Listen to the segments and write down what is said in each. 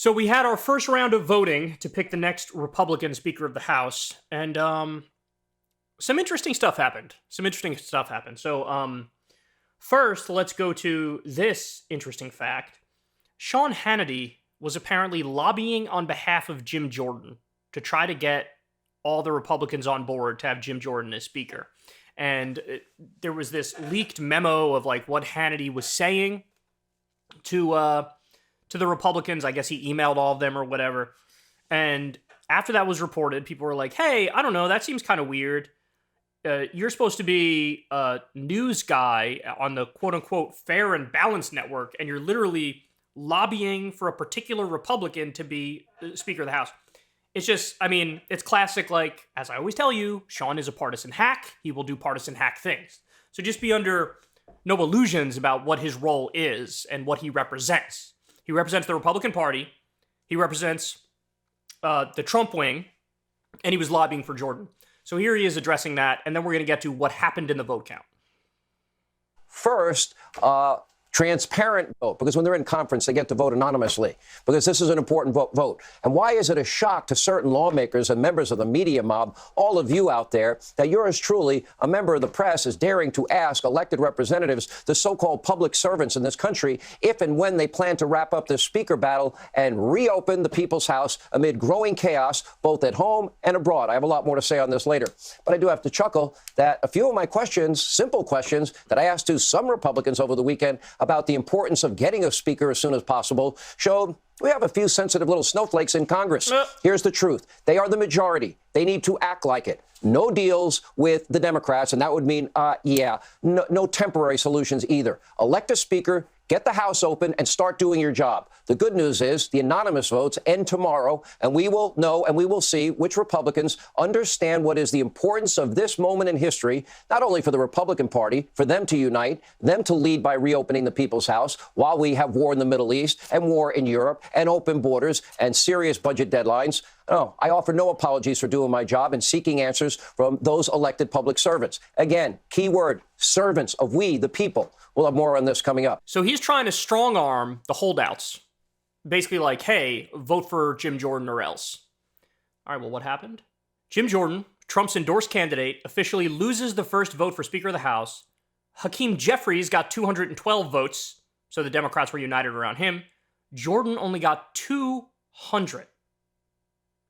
So we had our first round of voting to pick the next Republican Speaker of the House, and some interesting stuff happened. So first, let's go to this interesting fact. Sean Hannity was apparently lobbying on behalf of Jim Jordan to try to get all the Republicans on board to have Jim Jordan as Speaker. And there was this leaked memo of like what Hannity was saying to the Republicans. I guess he emailed all of them or whatever. And after that was reported, people were like, hey, I don't know, that seems kind of weird. You're supposed to be a news guy on the quote-unquote fair and balanced network, and you're literally lobbying for a particular Republican to be Speaker of the House. It's just, I mean, it's classic, like, as I always tell you, Sean is a partisan hack. He will do partisan hack things. So just be under no illusions about what his role is and what he represents. He represents the Republican Party. He represents the Trump wing, and he was lobbying for Jordan. So here he is addressing that, and then we're going to get to what happened in the vote count. First, transparent vote, because when they're in conference, they get to vote anonymously, because this is an important vote. And why is it a shock to certain lawmakers and members of the media mob, all of you out there, that yours truly, a member of the press, is daring to ask elected representatives, the so-called public servants in this country, if and when they plan to wrap up this speaker battle and reopen the People's House amid growing chaos, both at home and abroad? I have a lot more to say on this later, but I do have to chuckle that a few of my questions, simple questions that I asked to some Republicans over the weekend about the importance of getting a speaker as soon as possible showed we have a few sensitive little snowflakes in Congress. Here's the truth. They are the majority. They need to act like it. No deals with the Democrats, and that would mean, no temporary solutions either. Elect a speaker, get the House open, and start doing your job. The good news is the anonymous votes end tomorrow, and we will know and we will see which Republicans understand what is the importance of this moment in history, not only for the Republican Party, for them to unite, them to lead by reopening the People's House while we have war in the Middle East and war in Europe and open borders and serious budget deadlines. No, I offer no apologies for doing my job and seeking answers from those elected public servants. Again, key word, servants of we, the people. We'll have more on this coming up. So he's trying to strong arm the holdouts. Basically like, hey, vote for Jim Jordan or else. All right, well, what happened? Jim Jordan, Trump's endorsed candidate, officially loses the first vote for Speaker of the House. Hakeem Jeffries got 212 votes, so the Democrats were united around him. Jordan only got 200.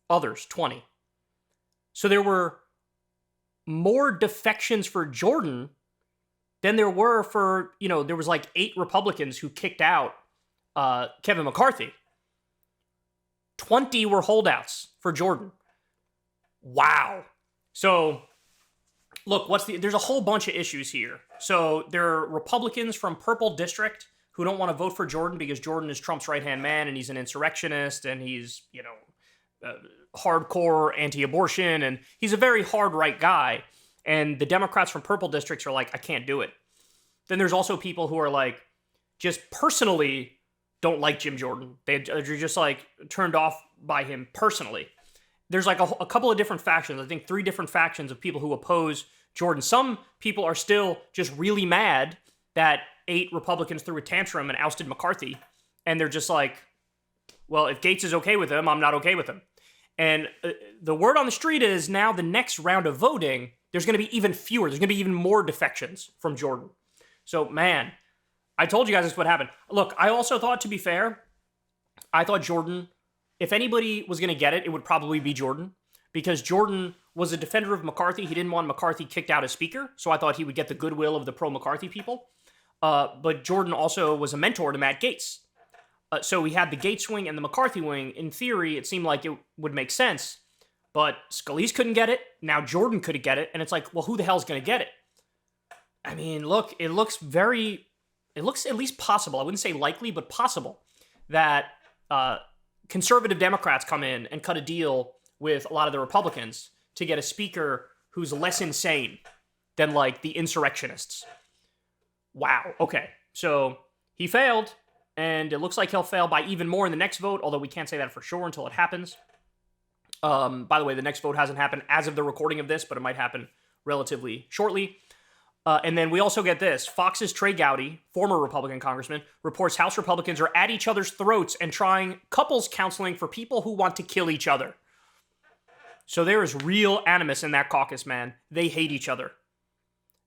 Others, 20. So there were more defections for Jordan than there were for, there was like 8 Republicans who kicked out Kevin McCarthy. 20 were holdouts for Jordan. Wow. So, look, there's a whole bunch of issues here. So there are Republicans from Purple District who don't want to vote for Jordan because Jordan is Trump's right-hand man and he's an insurrectionist and he's, hardcore anti-abortion, and he's a very hard right guy. And the Democrats from purple districts are like, I can't do it. Then there's also people who are like, just personally don't like Jim Jordan. They're just like turned off by him personally. There's like a couple of different factions. I think 3 different factions of people who oppose Jordan. Some people are still just really mad that 8 Republicans threw a tantrum and ousted McCarthy. And they're just like, well, if Gates is okay with him, I'm not okay with him. And the word on the street is now the next round of voting, there's going to be even fewer. There's going to be even more defections from Jordan. So, man, I told you guys this would happen. Look, I also thought, to be fair, I thought Jordan, if anybody was going to get it, it would probably be Jordan. Because Jordan was a defender of McCarthy. He didn't want McCarthy kicked out as speaker. So I thought he would get the goodwill of the pro-McCarthy people. But Jordan also was a mentor to Matt Gaetz. So we had the Gaetz wing and the McCarthy wing. In theory, it seemed like it would make sense. But Scalise couldn't get it. Now Jordan couldn't get it. And it's like, well, who the hell's going to get it? I mean, look, it looks at least possible. I wouldn't say likely, but possible that conservative Democrats come in and cut a deal with a lot of the Republicans to get a speaker who's less insane than like the insurrectionists. Wow. Okay. So he failed. And it looks like he'll fail by even more in the next vote, although we can't say that for sure until it happens. By the way, the next vote hasn't happened as of the recording of this, but it might happen relatively shortly. And then we also get this. Fox's Trey Gowdy, former Republican congressman, reports House Republicans are at each other's throats and trying couples counseling for people who want to kill each other. So there is real animus in that caucus, man. They hate each other.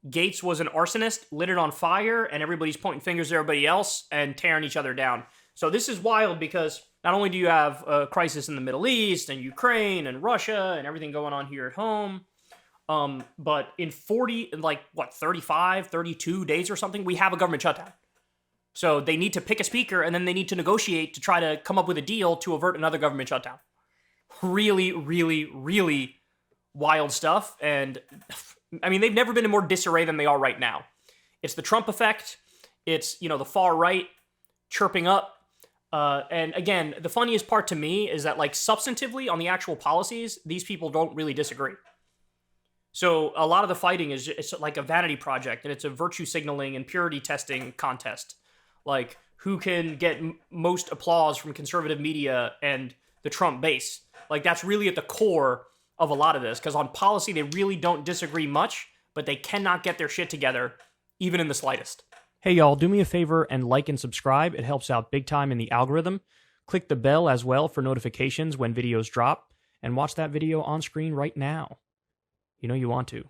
Gates was an arsonist, lit it on fire, and everybody's pointing fingers at everybody else and tearing each other down. So this is wild because not only do you have a crisis in the Middle East and Ukraine and Russia and everything going on here at home, but in 35, 32 days or something, we have a government shutdown. So they need to pick a speaker and then they need to negotiate to try to come up with a deal to avert another government shutdown. Really, really, really wild stuff. And I mean, they've never been in more disarray than they are right now. It's the Trump effect. It's, the far right chirping up. And again, the funniest part to me is that, like, substantively on the actual policies, these people don't really disagree. So a lot of the fighting is it's like a vanity project, and it's a virtue signaling and purity testing contest. Like, who can get most applause from conservative media and the Trump base? Like, that's really at the core of a lot of this, because on policy, they really don't disagree much, but they cannot get their shit together, even in the slightest. Hey, y'all, do me a favor and like and subscribe. It helps out big time in the algorithm. Click the bell as well for notifications when videos drop, and watch that video on screen right now. You know you want to.